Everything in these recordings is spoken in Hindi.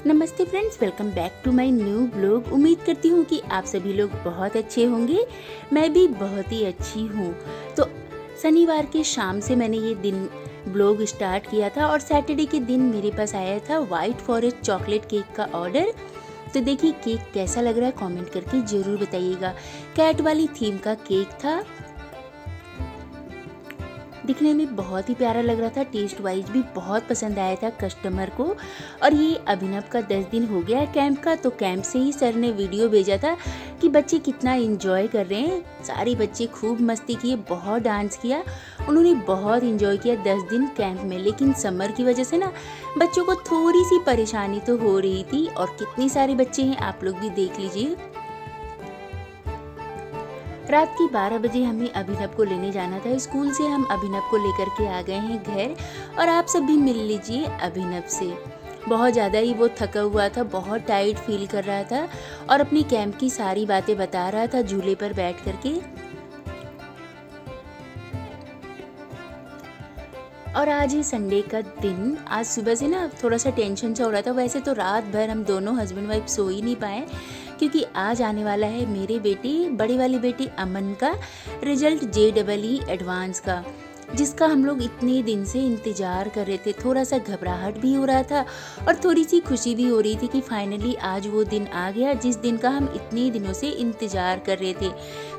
नमस्ते friends, welcome back to my new blog. उम्मीद करती हूँ कि आप सभी लोग बहुत अच्छे होंगे। मैं भी बहुत ही अच्छी हूँ। तो शनिवार के शाम से मैंने ये दिन ब्लॉग स्टार्ट किया था और सैटरडे के दिन मेरे पास आया था वाइट फॉरेस्ट चॉकलेट केक का ऑर्डर। तो देखिए केक कैसा लग रहा है, कमेंट करके ज़रूर बताइएगा। कैट वाली थीम का केक था, दिखने में बहुत ही प्यारा लग रहा था, टेस्ट वाइज भी बहुत पसंद आया था कस्टमर को। और ये अभिनव का 10 दिन हो गया है कैंप का, तो कैंप से ही सर ने वीडियो भेजा था कि बच्चे कितना एंजॉय कर रहे हैं। सारे बच्चे खूब मस्ती किए, बहुत डांस किया, उन्होंने बहुत एंजॉय किया 10 दिन कैंप में। लेकिन समर की वजह से ना बच्चों को थोड़ी सी परेशानी तो हो रही थी। और कितने सारे बच्चे हैं आप लोग भी देख लीजिए। रात की 12 बजे हमें अभिनव को लेने जाना था स्कूल से। हम अभिनव को लेकर के आ गए हैं घर, और आप सब भी मिल लीजिए अभिनव से। बहुत ज़्यादा ही वो थका हुआ था, बहुत टायर्ड फील कर रहा था और अपनी कैंप की सारी बातें बता रहा था झूले पर बैठ करके। और आज है संडे का दिन। आज सुबह से ना थोड़ा सा टेंशन सा हो रहा था। वैसे तो रात भर हम दोनों हस्बैंड वाइफ सो ही नहीं पाए, क्योंकि आज आने वाला है मेरे बेटी, बड़ी वाली बेटी अमन का रिजल्ट JEE एडवांस का, जिसका हम लोग इतने दिन से इंतज़ार कर रहे थे। थोड़ा सा घबराहट भी हो रहा था और थोड़ी सी खुशी भी हो रही थी कि फाइनली आज वो दिन आ गया जिस दिन का हम इतने दिनों से इंतज़ार कर रहे थे।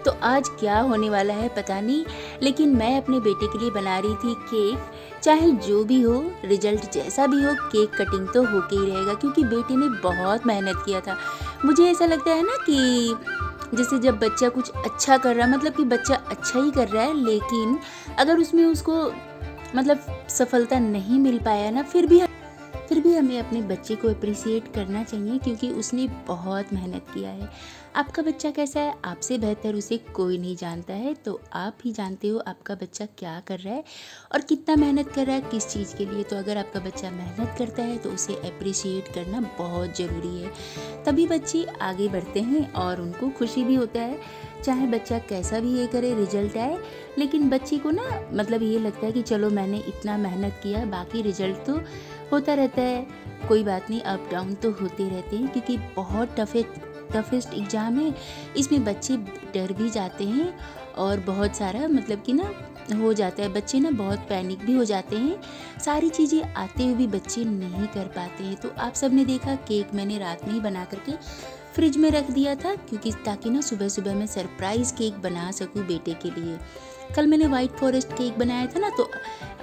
तो आज क्या होने वाला है पता नहीं, लेकिन मैं अपने बेटे के लिए बना रही थी केक। चाहे जो भी हो, रिजल्ट जैसा भी हो, केक कटिंग तो होके ही रहेगा, क्योंकि बेटे ने बहुत मेहनत किया था। मुझे ऐसा लगता है ना कि जैसे जब बच्चा कुछ अच्छा कर रहा है, मतलब कि बच्चा अच्छा ही कर रहा है, लेकिन अगर उसमें उसको मतलब सफलता नहीं मिल पाया ना, फिर भी हमें अपने बच्चे को अप्रिसिएट करना चाहिए, क्योंकि उसने बहुत मेहनत किया है। आपका बच्चा कैसा है, आपसे बेहतर उसे कोई नहीं जानता है। तो आप ही जानते हो आपका बच्चा क्या कर रहा है और कितना मेहनत कर रहा है, किस चीज़ के लिए। तो अगर आपका बच्चा मेहनत करता है तो उसे अप्रिसिएट करना बहुत ज़रूरी है, तभी बच्चे आगे बढ़ते हैं और उनको खुशी भी होता है। चाहे बच्चा कैसा भी ये करे, रिजल्ट आए, लेकिन बच्चे को ना मतलब ये लगता है कि चलो मैंने इतना मेहनत किया, बाकी रिजल्ट तो होता रहता है, कोई बात नहीं, अप डाउन तो होते रहते हैं, क्योंकि बहुत टफेस्ट एग्ज़ाम है। इसमें बच्चे डर भी जाते हैं और बहुत सारा मतलब कि ना हो जाता है, बच्चे ना बहुत पैनिक भी हो जाते हैं। सारी चीज़ें आते हुए भी बच्चे नहीं कर पाते हैं। तो आप सब ने देखा केक मैंने रात में ही बना करके फ्रिज में रख दिया था, क्योंकि ताकि ना सुबह सुबह मैं सरप्राइज़ केक बना सकूँ बेटे के लिए। कल मैंने वाइट फॉरेस्ट केक बनाया था ना, तो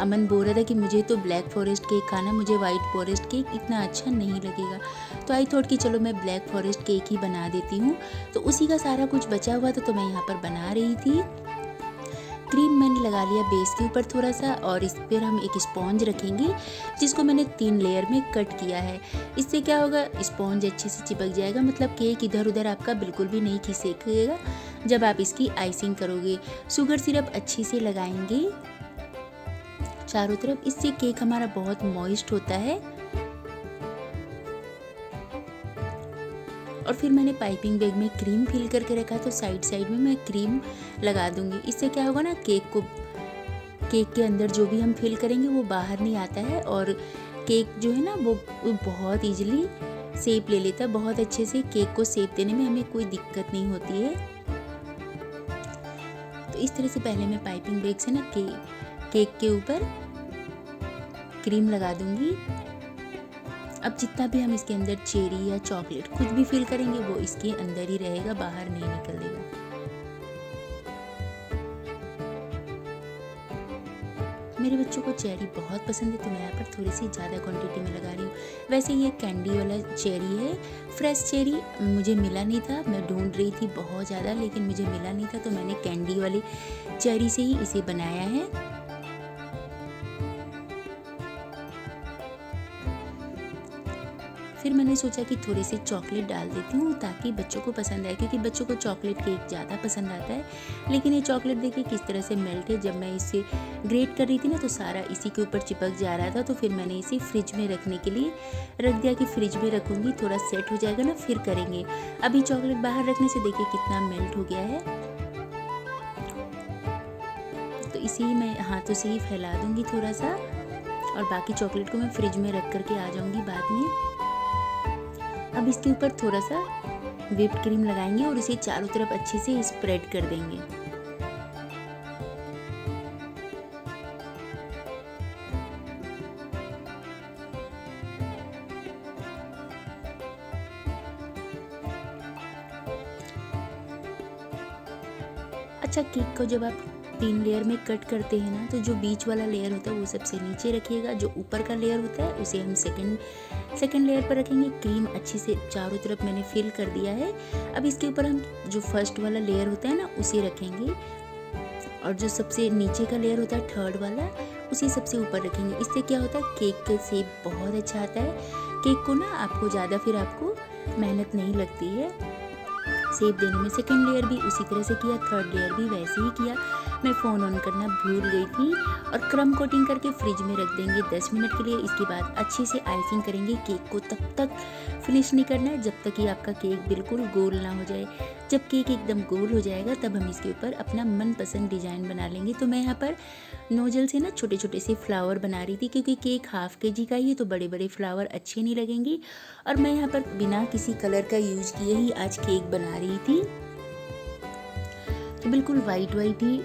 अमन बोल रहा था कि मुझे तो ब्लैक फॉरेस्ट केक खाना, मुझे वाइट फॉरेस्ट केक इतना अच्छा नहीं लगेगा। तो आई थॉट कि चलो मैं ब्लैक फॉरेस्ट केक ही बना देती हूँ। तो उसी का सारा कुछ बचा हुआ था, तो मैं यहाँ पर बना रही थी। क्रीम मैंने लगा लिया बेस के ऊपर थोड़ा सा, और इस पर हम एक स्पॉन्ज रखेंगे जिसको मैंने 3 लेयर में कट किया है। इससे क्या होगा, स्पॉन्ज अच्छे से चिपक जाएगा, मतलब केक इधर उधर आपका बिल्कुल भी नहीं खिसकेगा जब आप इसकी आइसिंग करोगे। शुगर सिरप अच्छी से लगाएंगे चारों तरफ, इससे केक हमारा बहुत मॉइस्ट होता है। और फिर मैंने पाइपिंग बैग में क्रीम फिल करके रखा, तो साइड साइड में मैं क्रीम लगा दूंगी। इससे क्या होगा ना, केक के अंदर जो भी हम फिल करेंगे वो बाहर नहीं आता है, और केक जो है ना वो बहुत ईजिली शेप ले लेता है। बहुत अच्छे से केक को शेप देने में हमें कोई दिक्कत नहीं होती है। तो इस तरह से पहले मैं पाइपिंग बैग से ना केक के ऊपर क्रीम लगा दूंगी। अब जितना भी हम इसके अंदर चेरी या चॉकलेट कुछ भी फिल करेंगे वो इसके अंदर ही रहेगा, बाहर नहीं निकलेगा। मेरे बच्चों को चेरी बहुत पसंद है, तो मैं यहाँ पर थोड़ी सी ज़्यादा क्वांटिटी में लगा रही हूँ। वैसे ये कैंडी वाला चेरी है, फ्रेश चेरी मुझे मिला नहीं था, मैं ढूंढ रही थी बहुत ज़्यादा, लेकिन मुझे मिला नहीं था, तो मैंने कैंडी वाली चेरी से ही इसे बनाया है। फिर मैंने सोचा कि थोड़ी सी चॉकलेट डाल देती हूँ ताकि बच्चों को पसंद आए, क्योंकि बच्चों को चॉकलेट केक ज़्यादा पसंद आता है। लेकिन ये चॉकलेट देखिए किस तरह से मेल्ट है। जब मैं इसे ग्रेट कर रही थी ना, तो सारा इसी के ऊपर चिपक जा रहा था। तो फिर मैंने इसे फ्रिज में रखने के लिए रख दिया कि फ्रिज में रखूँगी, थोड़ा सेट हो जाएगा ना फिर करेंगे। अभी चॉकलेट बाहर रखने से देखिए कितना मेल्ट हो गया है। तो इसे ही मैं हाथों से ही फैला दूँगी थोड़ा सा, और बाकी चॉकलेट को मैं फ्रिज में रख करके आ जाऊँगी बाद में। अब इसके ऊपर थोड़ा सा व्हिप्ड क्रीम लगाएंगे और इसे चारों तरफ अच्छे से स्प्रेड कर देंगे। अच्छा, केक को जब आप 3 लेयर में कट करते हैं ना, तो जो बीच वाला लेयर होता है वो सबसे नीचे रखिएगा, जो ऊपर का लेयर होता है उसे हम सेकंड लेयर पर रखेंगे। क्रीम अच्छे से चारों तरफ मैंने फिल कर दिया है। अब इसके ऊपर हम जो फर्स्ट वाला लेयर होता है ना उसे रखेंगे, और जो सबसे नीचे का लेयर होता है थर्ड वाला, उसे सबसे ऊपर रखेंगे। इससे क्या होता है, केक का शेप बहुत अच्छा आता है। केक को ना आपको ज़्यादा फिर आपको मेहनत नहीं लगती है शेप देने में। सेकंड लेयर भी उसी तरह से किया, थर्ड लेयर भी वैसे ही किया। मैं फ़ोन ऑन करना भूल गई थी। और क्रम कोटिंग करके फ्रिज में रख देंगे 10 मिनट के लिए। इसके बाद अच्छे से आइसिंग करेंगे। केक को तब तक फिनिश नहीं करना है जब तक कि आपका केक बिल्कुल गोल ना हो जाए। जब केक एकदम गोल हो जाएगा तब हम इसके ऊपर अपना मनपसंद डिज़ाइन बना लेंगे। तो मैं यहाँ पर नोजल से ना छोटे छोटे से फ्लावर बना रही थी, क्योंकि केक हाफ केजी का ही है तो बड़े बड़े फ्लावर अच्छे नहीं लगेंगे। और मैं यहाँ पर बिना किसी कलर का यूज किए ही आज केक बना रही थी। तो बिल्कुल वाइट वाइट ही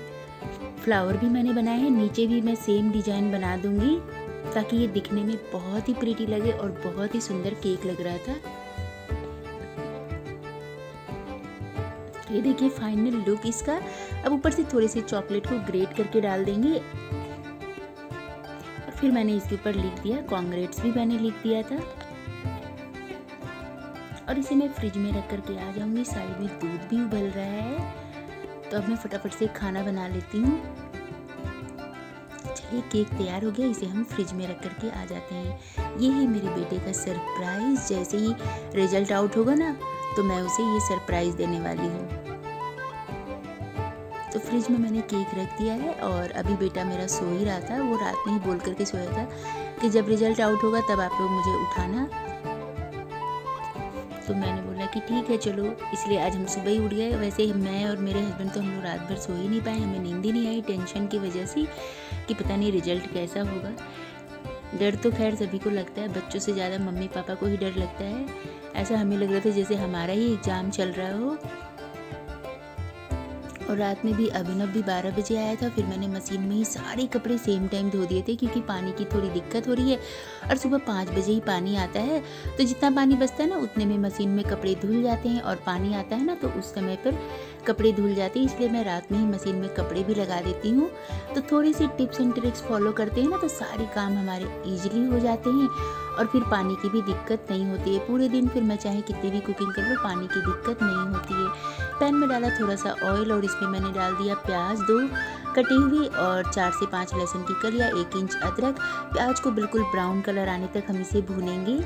फ्लावर भी मैंने बनाए हैं। नीचे भी मैं सेम डिजाइन बना दूंगी ताकि ये दिखने में बहुत ही प्रीटी लगे और बहुत ही सुंदर केक लग रहा था। ये देखिए फाइनल लुक इसका। अब ऊपर से थोड़े से चॉकलेट को ग्रेट करके डाल देंगे। और फिर मैंने इसके ऊपर लिख दिया कांग्रेट्स भी मैंने लिख दिया था। और इसे मैं फ्रिज में रख करके आ जाऊंगी। साइड में दूध भी उबल रहा है, तो अब मैं फटाफट से खाना बना लेती हूँ। चलिए, केक तैयार हो गया, इसे हम फ्रिज में रख करके आ जाते हैं। ये है मेरे बेटे का सरप्राइज। जैसे ही रिजल्ट आउट होगा ना तो मैं उसे ये सरप्राइज देने वाली हूँ। तो फ्रिज में मैंने केक रख दिया है और अभी बेटा मेरा सो ही रहा था। वो रात में ही बोल करके सोया था कि जब रिजल्ट आउट होगा तब आप लोग मुझे उठाना। तो मैंने बोला कि ठीक है चलो, इसलिए आज हम सुबह ही उठ गए। वैसे मैं और मेरे हस्बैंड तो हम लोग रात भर सो ही नहीं पाए, हमें नींद ही नहीं आई टेंशन की वजह से कि पता नहीं रिजल्ट कैसा होगा। डर तो खैर सभी को लगता है, बच्चों से ज़्यादा मम्मी पापा को ही डर लगता है। ऐसा हमें लग रहा था जैसे हमारा ही एग्ज़ाम चल रहा हो। और रात में भी अभिनव भी 12 बजे आया था। फिर मैंने मशीन में ही सारे कपड़े सेम टाइम धो दिए थे, क्योंकि पानी की थोड़ी दिक्कत हो रही है और सुबह 5 बजे ही पानी आता है। तो जितना पानी बचता है ना उतने में मशीन में कपड़े धुल जाते हैं, और पानी आता है ना तो उस समय पर कपड़े धुल जाते हैं। इसलिए मैं रात में ही मशीन में कपड़े भी लगा देती हूँ। तो थोड़ी सी टिप्स एंड ट्रिक्स फॉलो करते हैं ना तो सारे काम हमारे ईजिली हो जाते हैं, और फिर पानी की भी दिक्कत नहीं होती है। पूरे दिन फिर मैं चाहे कितनी भी कुकिंग कर लूँ, पानी की दिक्कत नहीं होती है। पैन में डाला थोड़ा सा ऑयल और इसमें मैंने डाल दिया प्याज 2 कटी हुई और 4 से 5 लहसुन की कलियाँ, 1 इंच अदरक। प्याज को बिल्कुल ब्राउन कलर आने तक हम इसे भूनेंगे।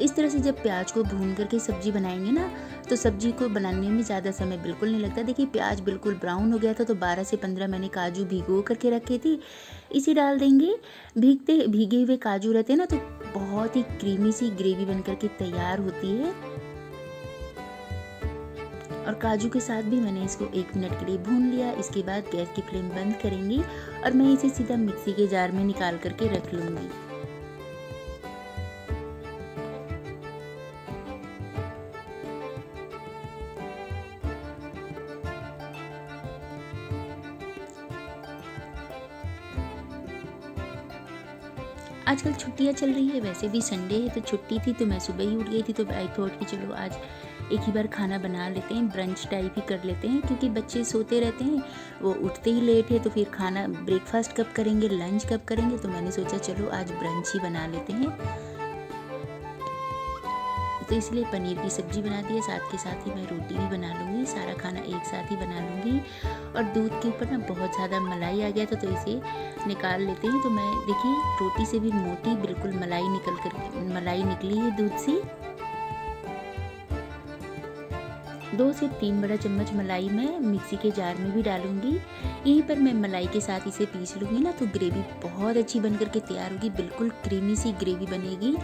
इस तरह से जब प्याज को भून करके सब्जी बनाएंगे ना तो सब्जी को बनाने में ज़्यादा समय बिल्कुल नहीं लगता। देखिए प्याज बिल्कुल ब्राउन हो गया था, तो 12 से 15 मैंने काजू भिगो करके रखे थे, इसे डाल देंगे। भीगे हुए काजू रहते हैं ना तो बहुत ही क्रीमी सी ग्रेवी बन करके तैयार होती है। और काजू के साथ भी मैंने इसको 1 मिनट के लिए भून लिया। इसके बाद गैस की फ्लेम बंद करेंगी और मैं इसे सीधा मिक्सी के जार में निकाल करके रख लूँगी। आजकल छुट्टियाँ चल रही है, वैसे भी संडे है तो छुट्टी थी, तो मैं सुबह ही उठ गई थी। तो आई थॉट कि चलो आज एक ही बार खाना बना लेते हैं, ब्रंच टाइप ही कर लेते हैं, क्योंकि बच्चे सोते रहते हैं, वो उठते ही लेट है, तो फिर खाना ब्रेकफास्ट कब करेंगे, लंच कब करेंगे। तो मैंने सोचा चलो आज ब्रंच ही बना लेते हैं। तो इसलिए पनीर की सब्जी बना दी है, साथ के साथ ही मैं रोटी भी बना लूँगी। सारा खाना एक साथ ही बना लूँगी। और दूध के ऊपर ना बहुत ज़्यादा मलाई आ गया था, तो इसे निकाल लेते हैं। तो मैं देखिए रोटी से भी मोटी बिल्कुल मलाई निकली है दूध से। 2 से 3 बड़ा चम्मच मलाई मैं मिक्सी के जार में भी डालूंगी। यहीं पर मैं मलाई के साथ इसे पीस लूँगी ना तो ग्रेवी बहुत अच्छी बन करके तैयार होगी, बिल्कुल क्रीमी सी ग्रेवी बनेगी।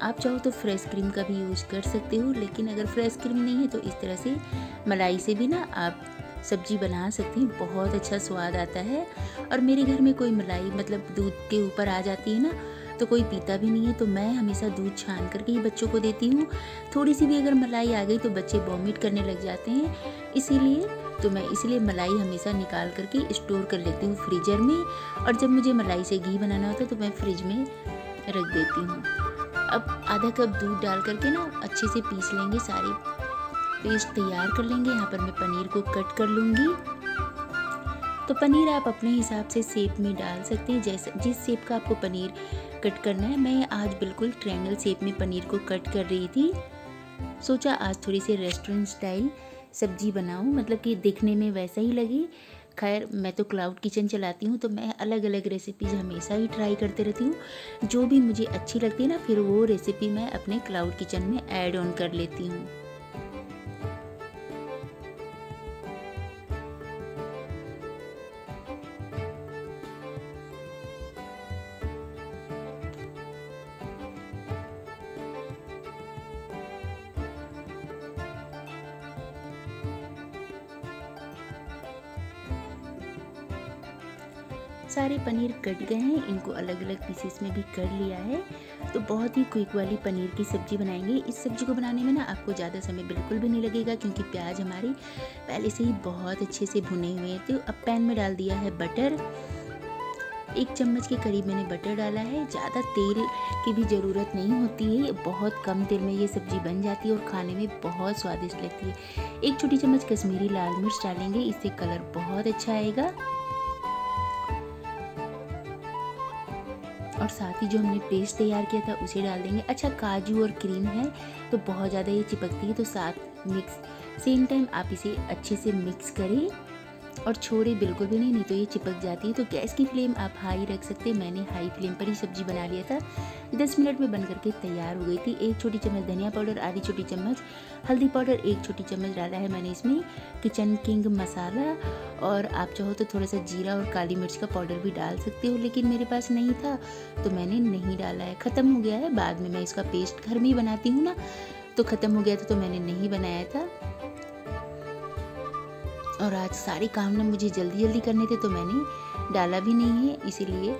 आप चाहो तो फ्रेश क्रीम का भी यूज कर सकते हो, लेकिन अगर फ्रेश क्रीम नहीं है तो इस तरह से मलाई से भी ना आप सब्जी बना सकती हैं, बहुत अच्छा स्वाद आता है। और मेरे घर में कोई मलाई मतलब दूध के ऊपर आ जाती है ना तो कोई पीता भी नहीं है, तो मैं हमेशा दूध छान करके ही बच्चों को देती हूँ। थोड़ी सी भी अगर मलाई आ गई तो बच्चे वॉमिट करने लग जाते हैं, इसीलिए तो मैं इसलिए मलाई हमेशा निकाल करके स्टोर कर लेती हूँ फ्रीजर में, और जब मुझे मलाई से घी बनाना होता है तो मैं फ्रिज में रख देती हूँ। अब आधा कप दूध डाल करके ना अच्छे से पीस लेंगे, सारी पेस्ट तैयार कर लेंगे। यहाँ पर मैं पनीर को कट कर लूँगी। तो पनीर आप अपने हिसाब से शेप में डाल सकते हैं, जैसे जिस शेप का आपको पनीर कट करना है। मैं आज बिल्कुल ट्रायंगल शेप में पनीर को कट कर रही थी। सोचा आज थोड़ी सी रेस्टोरेंट स्टाइल सब्जी बनाऊं, मतलब कि दिखने में वैसा ही लगे। खैर मैं तो क्लाउड किचन चलाती हूँ, तो मैं अलग अलग रेसिपीज़ हमेशा ही ट्राई करते रहती हूँ। जो भी मुझे अच्छी लगती है ना, फिर वो रेसिपी मैं अपने क्लाउड किचन में ऐड ऑन कर लेती हूँ। सारे पनीर कट गए हैं, इनको अलग अलग पीसेस में भी कर लिया है। तो बहुत ही क्विक वाली पनीर की सब्जी बनाएंगे। इस सब्जी को बनाने में ना आपको ज़्यादा समय बिल्कुल भी नहीं लगेगा, क्योंकि प्याज हमारी पहले से ही बहुत अच्छे से भुने हुए हैं। तो अब पैन में डाल दिया है बटर, 1 चम्मच के करीब मैंने बटर डाला है। ज़्यादा तेल की भी ज़रूरत नहीं होती है, बहुत कम तेल में ये सब्ज़ी बन जाती है और खाने में बहुत स्वादिष्ट लगती है। 1 छोटी चम्मच कश्मीरी लाल मिर्च डालेंगे, इससे कलर बहुत अच्छा आएगा। और साथ ही जो हमने पेस्ट तैयार किया था उसे डाल देंगे। अच्छा, काजू और क्रीम है तो बहुत ज़्यादा ये चिपकती है, तो साथ मिक्स सेम टाइम आप इसे अच्छे से मिक्स करें और छोड़े बिल्कुल भी नहीं तो ये चिपक जाती है। तो गैस की फ्लेम आप हाई रख सकते हैं। मैंने हाई फ्लेम पर ही सब्जी बना लिया था। 10 मिनट में बन करके तैयार हो गई थी। 1 छोटी चम्मच धनिया पाउडर, आधी छोटी चम्मच हल्दी पाउडर, 1 छोटी चम्मच डाला है मैंने इसमें किचन किंग मसाला, और आप चाहो तो थोड़ा सा जीरा और काली मिर्च का पाउडर भी डाल सकते हो, लेकिन मेरे पास नहीं था तो मैंने नहीं डाला है। ख़त्म हो गया है, बाद में मैं इसका पेस्ट घर में ही बनाती हूँ ना, तो ख़त्म हो गया था तो मैंने नहीं बनाया था। और आज सारे काम ना मुझे जल्दी जल्दी करने थे तो मैंने डाला भी नहीं है इसीलिए।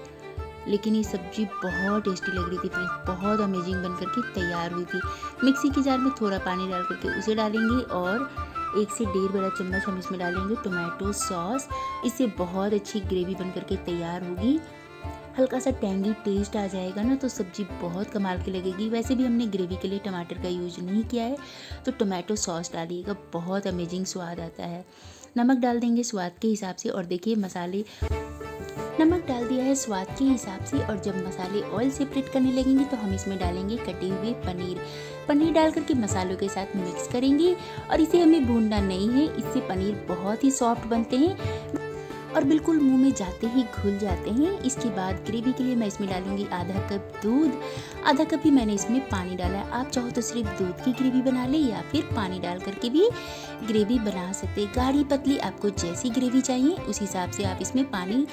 लेकिन ये सब्जी बहुत टेस्टी लग रही थी फ्रेंड्स, बहुत अमेजिंग बन करके तैयार हुई थी। मिक्सी के जार में थोड़ा पानी डाल करके उसे डालेंगे और 1 से 1.5 बड़ा चम्मच हम इसमें डालेंगे टोमेटो सॉस। इससे बहुत अच्छी ग्रेवी बन करके तैयार होगी। हल्का सा टेंगी टेस्ट आ जाएगा ना, तो सब्जी बहुत कमाल की लगेगी। वैसे भी हमने ग्रेवी के लिए टमाटर का यूज़ नहीं किया है, तो टोमेटो सॉस डालिएगा, बहुत अमेजिंग स्वाद आता है। नमक डाल देंगे स्वाद के हिसाब से, और देखिए मसाले, नमक डाल दिया है स्वाद के हिसाब से। और जब मसाले ऑयल सेपरेट करने लगेंगे तो हम इसमें डालेंगे कटे हुए पनीर डाल करके मसालों के साथ मिक्स करेंगे। और इसे हमें भूनना नहीं है, इससे पनीर बहुत ही सॉफ्ट बनते हैं और बिल्कुल मुंह में जाते ही घुल जाते हैं। इसके बाद ग्रेवी के लिए मैं इसमें डालूंगी आधा कप दूध, आधा कप ही मैंने इसमें पानी डाला है। आप चाहो तो सिर्फ दूध की ग्रेवी बना ले या फिर पानी डाल करके भी ग्रेवी बना सकते हैं। गाढ़ी पतली आपको जैसी ग्रेवी चाहिए उस हिसाब से आप इसमें पानी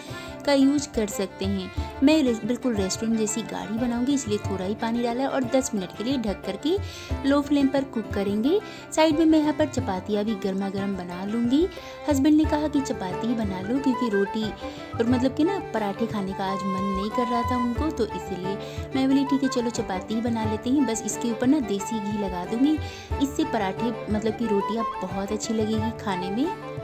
का यूज कर सकते हैं। मैं बिल्कुल रेस्टोरेंट जैसी गाढ़ी बनाऊंगी, इसलिए थोड़ा ही पानी डाला है और 10 मिनट के लिए ढक करके लो फ्लेम पर कुक करेंगे। साइड में मैं यहाँ पर चपातियाँ भी गर्मा गर्म बना लूँगी। हस्बैंड ने कहा कि चपाती ही बना लो, क्योंकि रोटी और मतलब कि ना पराठे खाने का आज मन नहीं कर रहा था उनको, तो इसीलिए मैं बोली ठीक है चलो चपाती ही बना लेते हैं। बस इसके ऊपर ना देसी घी लगा दूँगी, इससे पराठे मतलब कि रोटियाँ बहुत अच्छी लगेगी खाने में।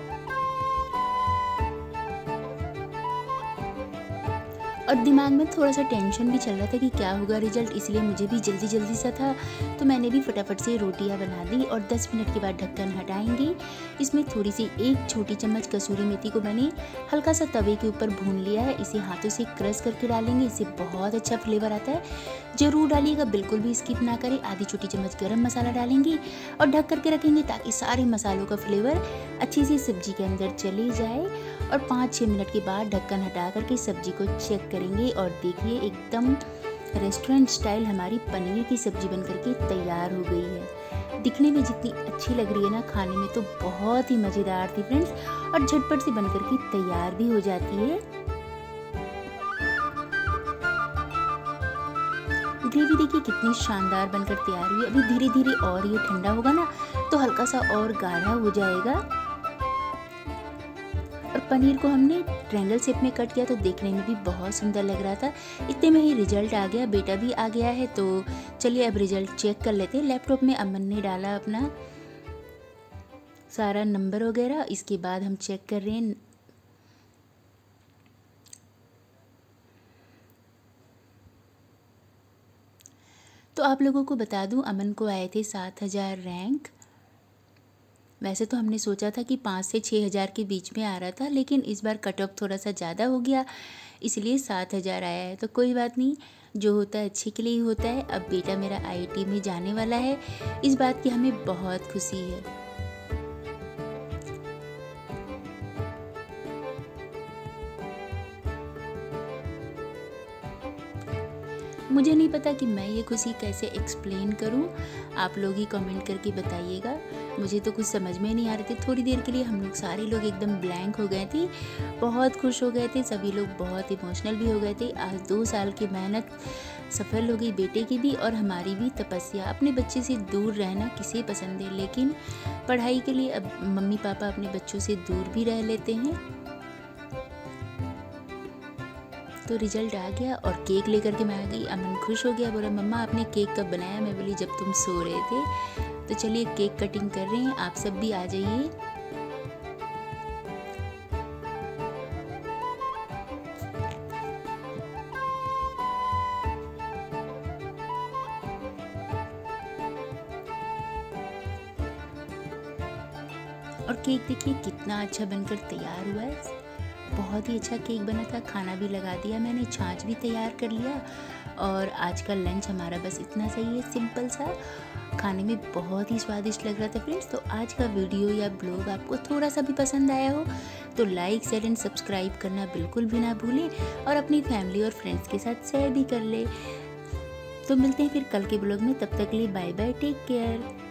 और दिमाग में थोड़ा सा टेंशन भी चल रहा था कि क्या होगा रिजल्ट, इसलिए मुझे भी जल्दी जल्दी सा था, तो मैंने भी फटाफट से रोटियां बना दी। और 10 मिनट के बाद ढक्कन हटाएंगे। इसमें थोड़ी सी 1 छोटी चम्मच कसूरी मेथी को मैंने हल्का सा तवे के ऊपर भून लिया है, इसे हाथों से क्रश करके डालेंगे, इससे बहुत अच्छा फ्लेवर आता है। जरूर डालिएगा, बिल्कुल भी स्किप ना करें। आधी छोटी चम्मच गरम मसाला डालेंगे और ढक करके रखेंगे ताकि सारे मसालों का फ्लेवर अच्छे से सब्जी के अंदर चले जाए। और 5-6 मिनट के बाद ढक्कन हटा करके सब्जी को चेक करेंगे और देखिए एकदम रेस्टोरेंट स्टाइल हमारी पनीर की सब्जी बन करके तैयार हो गई है। दिखने में जितनी अच्छी लग रही है ना, खाने में तो बहुत ही मज़ेदार थी फ्रेंड्स, और झटपट से बन करके तैयार भी हो जाती है। ग्रेवी देखिए कितनी शानदार बनकर तैयार हुई। अभी धीरे धीरे और ये ठंडा होगा ना तो हल्का सा और गाढ़ा हो जाएगा। और पनीर को हमने ट्रायंगल शेप में कट किया तो देखने में भी बहुत सुंदर लग रहा था। इतने में ही रिजल्ट आ गया, बेटा भी आ गया है। तो चलिए अब रिजल्ट चेक कर लेते हैं। लैपटॉप में अमन ने डाला अपना सारा नंबर वगैरह, इसके बाद हम चेक कर रहे हैं। तो आप लोगों को बता दूं, अमन को आए थे 7,000 रैंक। वैसे तो हमने सोचा था कि 5 से 6,000 के बीच में आ रहा था, लेकिन इस बार कट ऑफ थोड़ा सा ज़्यादा हो गया, इसलिए 7,000 आया है। तो कोई बात नहीं, जो होता है अच्छे के लिए ही होता है। अब बेटा मेरा आईआईटी में जाने वाला है, इस बात की हमें बहुत खुशी है। मुझे नहीं पता कि मैं ये खुशी कैसे एक्सप्लेन करूं, आप लोग ही कमेंट करके बताइएगा। मुझे तो कुछ समझ में नहीं आ रहे थे। थोड़ी देर के लिए हम लोग सारे लोग एकदम ब्लैंक हो गए थे, बहुत खुश हो गए थे, सभी लोग बहुत इमोशनल भी हो गए थे। आज 2 साल की मेहनत सफल हो गई, बेटे की भी और हमारी भी तपस्या। अपने बच्चे से दूर रहना किसे पसंद है, लेकिन पढ़ाई के लिए अब मम्मी पापा अपने बच्चों से दूर भी रह लेते हैं। तो रिजल्ट आ गया और केक लेकर के मैं आ गई। अमन खुश हो गया, बोला मम्मा आपने केक कब बनाया? मैं बोली जब तुम सो रहे थे। तो चलिए केक कटिंग कर रहे हैं, आप सब भी आ जाइए। और केक देखिए कितना अच्छा बनकर तैयार हुआ है, बहुत ही अच्छा केक बना था। खाना भी लगा दिया मैंने, छाछ भी तैयार कर लिया। और आज का लंच हमारा बस इतना सही है, सिंपल सा, खाने में बहुत ही स्वादिष्ट लग रहा था फ्रेंड्स। तो आज का वीडियो या ब्लॉग आपको थोड़ा सा भी पसंद आया हो तो लाइक शेयर एंड सब्सक्राइब करना बिल्कुल भी ना भूलें, और अपनी फैमिली और फ्रेंड्स के साथ शेयर भी कर ले। तो मिलते हैं फिर कल के ब्लॉग में, तब तक के लिए बाय बाय, टेक केयर।